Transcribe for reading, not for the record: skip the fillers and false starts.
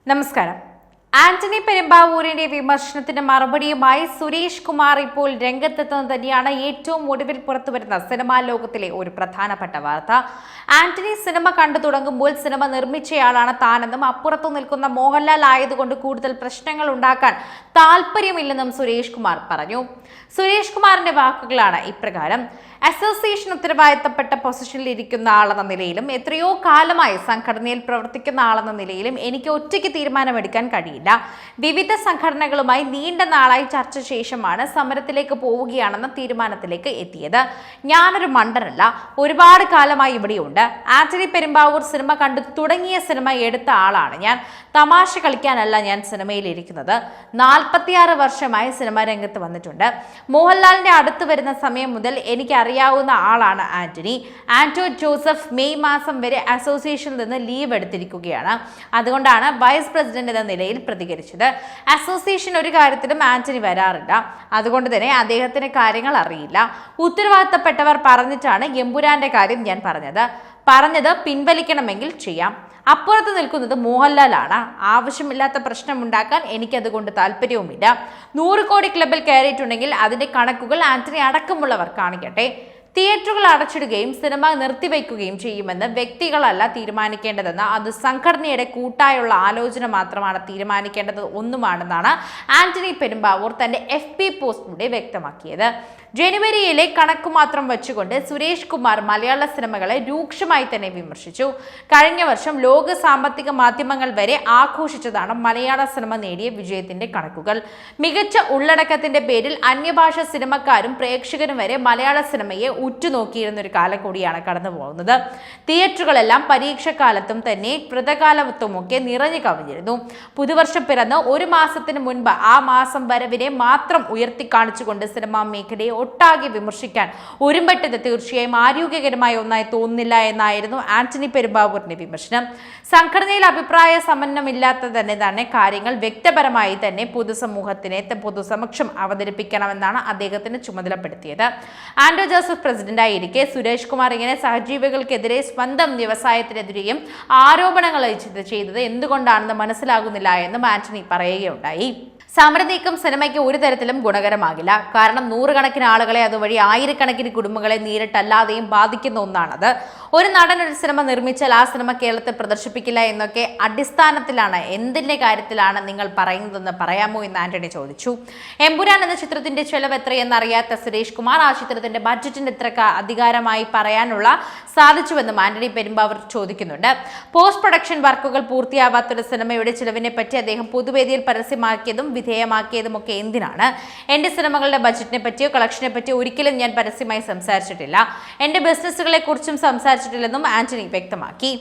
നമസ്കാരം. ആന്റണി പെരുമ്പാവൂരിന്റെ വിമർശനത്തിന് മറുപടിയുമായി സുരേഷ് കുമാർ ഇപ്പോൾ രംഗത്തെത്തുന്നത് തന്നെയാണ് ഏറ്റവും ഒടുവിൽ പുറത്തുവരുന്ന സിനിമാ ലോകത്തിലെ ഒരു പ്രധാനപ്പെട്ട വാർത്ത. ആന്റണി സിനിമ കണ്ടു തുടങ്ങുമ്പോൾ സിനിമ നിർമ്മിച്ചയാളാണ് താനെന്നും അപ്പുറത്തു നിൽക്കുന്ന മോഹൻലാൽ ആയതുകൊണ്ട് കൂടുതൽ പ്രശ്നങ്ങൾ ഉണ്ടാക്കാൻ താല്പര്യമില്ലെന്നും സുരേഷ് കുമാർ പറഞ്ഞു. സുരേഷ് കുമാറിന്റെ വാക്കുകളാണ് ഇപ്രകാരം: അസോസിയേഷൻ ഉത്തരവാദിത്തപ്പെട്ട പൊസിഷനിൽ ഇരിക്കുന്ന ആളെന്ന നിലയിലും എത്രയോ കാലമായി സംഘടനയിൽ പ്രവർത്തിക്കുന്ന ആളെന്ന നിലയിലും എനിക്ക് ഒറ്റയ്ക്ക് തീരുമാനമെടുക്കാൻ കഴിയില്ല. വിവിധ സംഘടനകളുമായി നീണ്ട നാളായി ചർച്ച ശേഷമാണ് സമരത്തിലേക്ക് പോവുകയാണെന്ന തീരുമാനത്തിലേക്ക് എത്തിയത്. ഞാനൊരു മണ്ടനല്ല, ഒരുപാട് കാലമായി ഇവിടെയുണ്ട്. ആന്റണി പെരുമ്പാവൂർ സിനിമ കണ്ടു തുടങ്ങിയ സിനിമ എടുത്ത ആളാണ് ഞാൻ. തമാശ കളിക്കാനല്ല ഞാൻ സിനിമയിൽ ഇരിക്കുന്നത്. 46 വർഷമായി സിനിമാ രംഗത്ത് വന്നിട്ടുണ്ട്. മോഹൻലാലിന്റെ അടുത്ത് വരുന്ന സമയം മുതൽ എനിക്ക് അറിയാവുന്ന ആളാണ് ആന്റണി. ആന്റോ ജോസഫ് മെയ് മാസം വരെ അസോസിയേഷനിൽ നിന്ന് ലീവ് എടുത്തിരിക്കുകയാണ്. അതുകൊണ്ടാണ് വൈസ് പ്രസിഡന്റ് എന്ന നിലയിൽ പ്രതികരിച്ചത്. അസോസിയേഷൻ ഒരു കാര്യത്തിലും ആന്റണി വരാറില്ല. അതുകൊണ്ട് തന്നെ അദ്ദേഹത്തിന് കാര്യങ്ങൾ അറിയില്ല. ഉത്തരവാദിത്തപ്പെട്ടവർ പറഞ്ഞിട്ടാണ് എമ്പുരാന്റെ കാര്യം ഞാൻ പറഞ്ഞത് പിൻവലിക്കണമെങ്കിൽ ചെയ്യാം. അപ്പുറത്ത് നിൽക്കുന്നത് മോഹൻലാലാണ്. ആവശ്യമില്ലാത്ത പ്രശ്നമുണ്ടാക്കാൻ എനിക്കതുകൊണ്ട് താല്പര്യവുമില്ല. 100 കോടി ക്ലബിൽ കയറിയിട്ടുണ്ടെങ്കിൽ അതിന്റെ കണക്കുകൾ ആന്റണി അടക്കമുള്ളവർ കാണിക്കട്ടെ. തിയേറ്ററുകൾ അടച്ചിടുകയും സിനിമ നിർത്തിവെക്കുകയും ചെയ്യുമെന്ന് വ്യക്തികളല്ല തീരുമാനിക്കേണ്ടതെന്ന് അത് സംഘടനയുടെ കൂട്ടായുള്ള ആലോചന മാത്രമാണ് തീരുമാനിക്കേണ്ടത് ഒന്നുമാണെന്നാണ് ആന്റണി പെരുമ്പാവൂർ തന്റെ FB പോസ്റ്റിലൂടെ വ്യക്തമാക്കിയത്. ജനുവരിയിലെ കണക്കു മാത്രം വെച്ചുകൊണ്ട് സുരേഷ് കുമാർ മലയാള സിനിമകളെ രൂക്ഷമായി തന്നെ വിമർശിച്ചു. കഴിഞ്ഞ വർഷം ലോക സാമ്പത്തിക മാധ്യമങ്ങൾ വരെ ആഘോഷിച്ചതാണ് മലയാള സിനിമ നേടിയ വിജയത്തിന്റെ കണക്കുകൾ. മികച്ച ഉള്ളടക്കത്തിന്റെ പേരിൽ അന്യഭാഷ സിനിമക്കാരും പ്രേക്ഷകരും വരെ മലയാള സിനിമയെ ഉറ്റുനോക്കിയിരുന്ന ഒരു കാലം കൂടിയാണ് കടന്നു പോകുന്നത്. തിയേറ്ററുകളെല്ലാം പരീക്ഷക്കാലത്തും തന്നെ വ്രതകാലത്തുമൊക്കെ നിറഞ്ഞു കവിഞ്ഞിരുന്നു. പുതുവർഷം പിറന്ന് ഒരു മാസത്തിന് മുൻപ് ആ മാസം വരവിനെ മാത്രം ഉയർത്തി കാണിച്ചുകൊണ്ട് സിനിമാ മേഖലയെ ഒട്ടാകെ വിമർശിക്കാൻ ഒരുമ്പെട്ടത് തീർച്ചയായും ആരോഗ്യകരമായ ഒന്നായി തോന്നുന്നില്ല എന്നായിരുന്നു ആന്റണി പെരുമ്പാവൂരിന്റെ വിമർശനം. സംഘടനയിൽ അഭിപ്രായ സമന്വയമില്ലാത്ത തന്നെ കാര്യങ്ങൾ വ്യക്തിപരമായി തന്നെ പൊതുസമക്ഷം അവതരിപ്പിക്കണമെന്നാണ് അദ്ദേഹത്തിന് ചുമതലപ്പെടുത്തിയത്. ആന്റോ ജോസഫ് പ്രസിഡന്റായിരിക്കെ സുരേഷ് കുമാർ ഇങ്ങനെ സഹജീവികൾക്കെതിരെ സ്വന്തം വ്യവസായത്തിനെതിരെയും ആരോപണങ്ങൾ ചെയ്തത് എന്തുകൊണ്ടാണെന്ന് മനസ്സിലാകുന്നില്ല എന്നും ആന്റണി പറയുകയുണ്ടായി. സമരനീക്കം സിനിമയ്ക്ക് ഒരു തരത്തിലും ഗുണകരമാകില്ല. കാരണം 100 കണക്കിന് ആളുകളെ അതുവഴി 1000 കുടുംബങ്ങളെ നേരിട്ടല്ലാതെയും ബാധിക്കുന്ന ഒന്നാണത്. ഒരു നടൻ ഒരു സിനിമ നിർമ്മിച്ചാൽ ആ സിനിമ കേരളത്തിൽ പ്രദർശിപ്പിക്കില്ല എന്നൊക്കെ അടിസ്ഥാനത്തിലാണ്, എന്തിന്റെ കാര്യത്തിലാണ് നിങ്ങൾ പറയുന്നതെന്ന് പറയാമോ എന്ന് ആന്റണി ചോദിച്ചു. എമ്പുരാൻ എന്ന ചിത്രത്തിന്റെ ചെലവ് എത്രയെന്നറിയാത്ത സുരേഷ് കുമാർ ആ ചിത്രത്തിന്റെ ബഡ്ജറ്റിന്റെ എത്ര അധികാരമായി പറയാനുള്ള സാധിച്ചുവെന്നും ആന്റണി പെരുമ്പാവൂർ ചോദിക്കുന്നുണ്ട്. പോസ്റ്റ് പ്രൊഡക്ഷൻ വർക്കുകൾ പൂർത്തിയാവാത്തൊരു സിനിമയുടെ ചിലവിനെ പറ്റി അദ്ദേഹം പൊതുവേദിയിൽ പരസ്യമാക്കിയതും വിധേയമാക്കിയതുമൊക്കെ എന്തിനാണ്? എന്റെ സിനിമകളുടെ ബഡ്ജറ്റിനെ പറ്റിയോ കളക്ഷനെ പറ്റിയോ ഒരിക്കലും ഞാൻ പരസ്യമായി സംസാരിച്ചിട്ടില്ല. എന്റെ ബിസിനസ്സുകളെ കുറിച്ചും സംസാരിച്ചിട്ടില്ലെന്നും ആന്റണി വ്യക്തമാക്കി.